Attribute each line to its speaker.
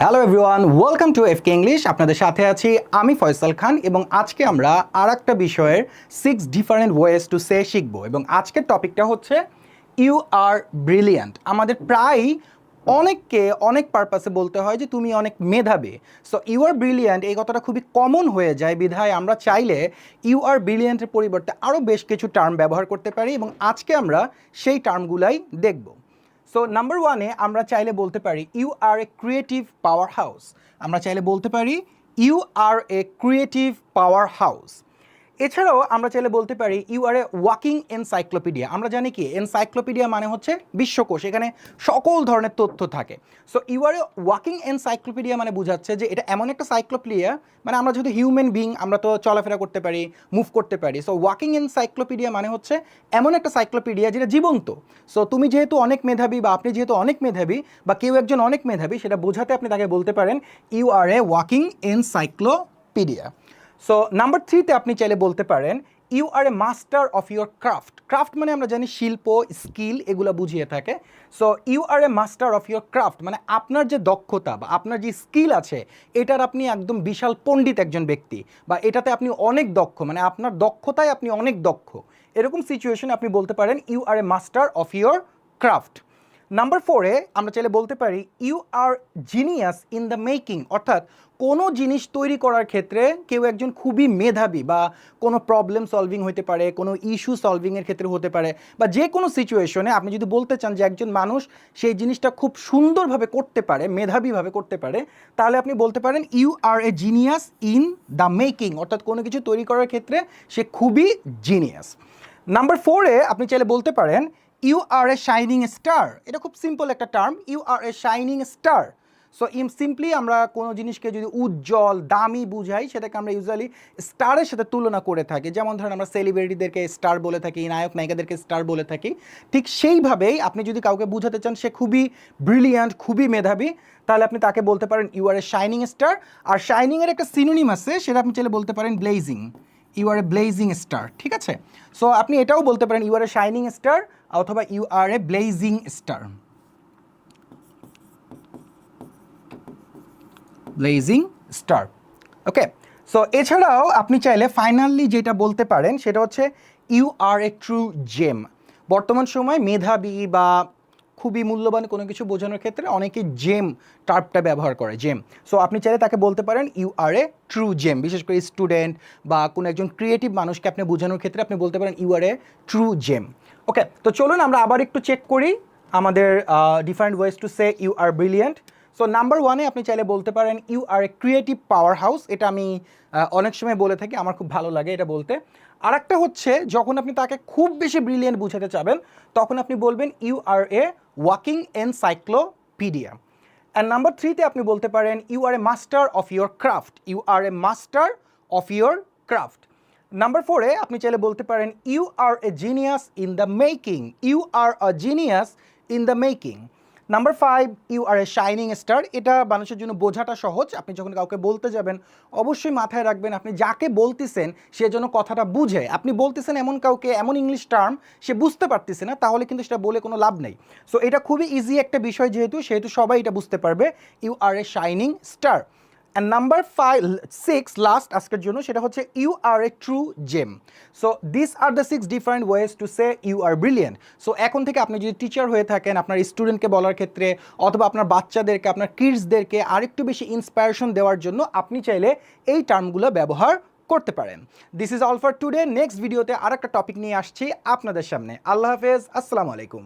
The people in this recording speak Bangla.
Speaker 1: Hello everyone, welcome to FK English. আপনাদের সাথে আছি আমি ফয়সাল খান এবং আজকে আমরা আর একটা বিষয়ের 6 ডিফারেন্ট ওয়েজ টু সে শিখব এবং আজকের টপিকটা হচ্ছে ইউ আর ব্রিলিয়ান্ট। আমাদের প্রায় অনেককে অনেক পারপাসে বলতে হয় যে তুমি অনেক মেধাবী। সো ইউ আর ব্রিলিয়ান্ট এই কথাটা খুবই কমন হয়ে যায়, বিধায় আমরা চাইলে ইউ আর ব্রিলিয়ান্টের পরিবর্তে আরও বেশ কিছু টার্ম ব্যবহার করতে পারি এবং আজকে আমরা সেই টার্মগুলাই দেখব। সো নাম্বার ওয়ানে আমরা চাইলে বলতে পারি you are a creative power house. আমরা চাইলে বলতে পারি you are a creative power house. এছাড়াও আমরা চাইলে বলতে পারি you are a walking encyclopedia. আমরা জানি কি এনসাইক্লোপিডিয়া মানে হচ্ছে বিশ্বকোষ, এখানে সকল ধরনের তথ্য থাকে। So you are a walking encyclopedia মানে বোঝাচ্ছে যে এটা এমন একটা সাইক্লোপিডিয়া, মানে আমরা যেহেতু হিউম্যান বিং, আমরা তো চলাফেরা করতে পারি, মুভ করতে পারি। সো ওয়াকিং এনসাইক্লোপিডিয়া মানে হচ্ছে এমন একটা সাইক্লোপিডিয়া যেটা জীবন্ত। সো তুমি যেহেতু অনেক মেধাবী বা আপনি যেহেতু অনেক মেধাবী বা কেউ একজন অনেক মেধাবী, সেটা বোঝাতে আপনি তাকে বলতে পারেন you are a walking encyclopedia. So number থ্রিতে আপনি চাইলে বলতে পারেন you are a master of your craft. Craft মানে আমরা জানি শিল্প, স্কিল, এগুলো বুঝিয়ে থাকে। So you are a master of your craft মানে আপনার যে দক্ষতা বা আপনার যে স্কিল আছে এটার আপনি একদম বিশাল পণ্ডিত একজন ব্যক্তি, বা এটাতে আপনি অনেক দক্ষ, মানে আপনার দক্ষতায় আপনি অনেক দক্ষ। এরকম সিচুয়েশনে আপনি বলতে পারেন you are a master of your craft. Number ফোরে আমরা চাইলে বলতে পারি you are genius in the making, অর্থাৎ কোনো জিনিস তৈরি করার ক্ষেত্রে কেউ একজন খুবই মেধাবী, বা কোনো প্রবলেম সলভিং হতে পারে, কোনো ইস্যু সলভিংয়ের ক্ষেত্রে হতে পারে, বা যে কোনো সিচুয়েশনে আপনি যদি বলতে চান যে একজন মানুষ সেই জিনিসটা খুব সুন্দরভাবে করতে পারে, মেধাবীভাবে করতে পারে, তাহলে আপনি বলতে পারেন you are a genius in the making, অর্থাৎ কোনো কিছু তৈরি করার ক্ষেত্রে সে খুবই জিনিয়াস। নাম্বার ফোরে আপনি চাইলে বলতে পারেন you are a shining star. এটা খুব সিম্পল একটা term, you are a shining star. So simply আমরা কোনো জিনিসকে যদি উজ্জ্বল দামি বুঝাই, সেটাকে আমরা ইউজুয়ালি স্টারের সাথে তুলনা করে থাকি। যেমন ধরেন আমরা সেলিব্রিটিদেরকে স্টার বলে থাকি, নায়ক নায়িকাদেরকে স্টার বলে থাকি। ঠিক সেইভাবেই আপনি যদি কাউকে বুঝাতে চান সে খুবই ব্রিলিয়ান্ট, খুবই মেধাবী, তাহলে আপনি তাকে বলতে পারেন you are a shining star. আর শাইনিংয়ের একটা সিনোনিম আছে, সেটা আপনি চাইলে বলতে পারেন blazing. You are a blazing star, ঠিক আছে? সো আপনি এটাও বলতে পারেন you are a shining star অথবা you are a blazing star. Blazing star, okay. So এছাড়াও আপনি চাইলে ফাইনালি যেটা বলতে পারেন সেটা হচ্ছে ইউ আর এ ট্রু জেম। বর্তমান সময় মেধাবী বা খুবই মূল্যবান কোনো কিছু বোঝানোর ক্ষেত্রে অনেকে জেম টার্মটা ব্যবহার করে, জেম। সো আপনি চাইলে তাকে বলতে পারেন ইউ আর এ ট্রু জেম। বিশেষ করে স্টুডেন্ট বা কোনো একজন ক্রিয়েটিভ মানুষকে আপনি বোঝানোর ক্ষেত্রে আপনি বলতে পারেন ইউ আর এ ট্রু জেম। ওকে, তো চলুন আমরা আবার একটু চেক করি আমাদের different ways to say you are brilliant. So number ওয়ানে আপনি চাইলে বলতে পারেন you are a creative power house. এটা আমি অনেক সময় বলে থাকি, আমার খুব ভালো লাগে এটা বলতে। আর একটা হচ্ছে যখন আপনি তাকে খুব বেশি ব্রিলিয়েন্ট বুঝাতে চাবেন, তখন আপনি বলবেন you are a walking encyclopedia. And number থ্রিতে আপনি বলতে পারেন you are a master of your craft. You are a master of your craft. Number ফোরে আপনি চাইলে বলতে পারেন you are a genius in the making. You are a genius in the making. Number five you are a shining star. এটা মানুষের জন্য বোঝাটা সহজ। আপনি যখন কাউকে বলতে যাবেন অবশ্যই মাথায় রাখবেন আপনি যাকে বলতেছেন সে যেন কথাটা বুঝে। আপনি বলতেছেন এমন কাউকে এমন ইংলিশ টার্ম সে বুঝতে পারতেছে না, তাহলে কিন্তু সেটা বলে কোনো লাভ নেই। সো এটা খুবই ইজি একটা বিষয়, সেহেতু সবাই এটা বুঝতে পারবে। You are a shining star. And number six last আজকের জন্য, সেটা হচ্ছে you are a true gem. So this are the 6 different ways to say you are brilliant. So এখন থেকে আপনি যদি টিচার হয়ে থাকেন, আপনার স্টুডেন্টকে বলার ক্ষেত্রে অথবা আপনার বাচ্চাদেরকে, আপনার কিডসদেরকে আরেকটু বেশি ইন্সপায়ারেশন দেওয়ার জন্য আপনি চাইলে এই টার্মগুলো ব্যবহার করতে পারেন। This is all for today. Next ভিডিওতে আর একটা টপিক নিয়ে আসছি আপনাদের সামনে। আল্লাহ হাফেজ, আসসালামু আলাইকুম।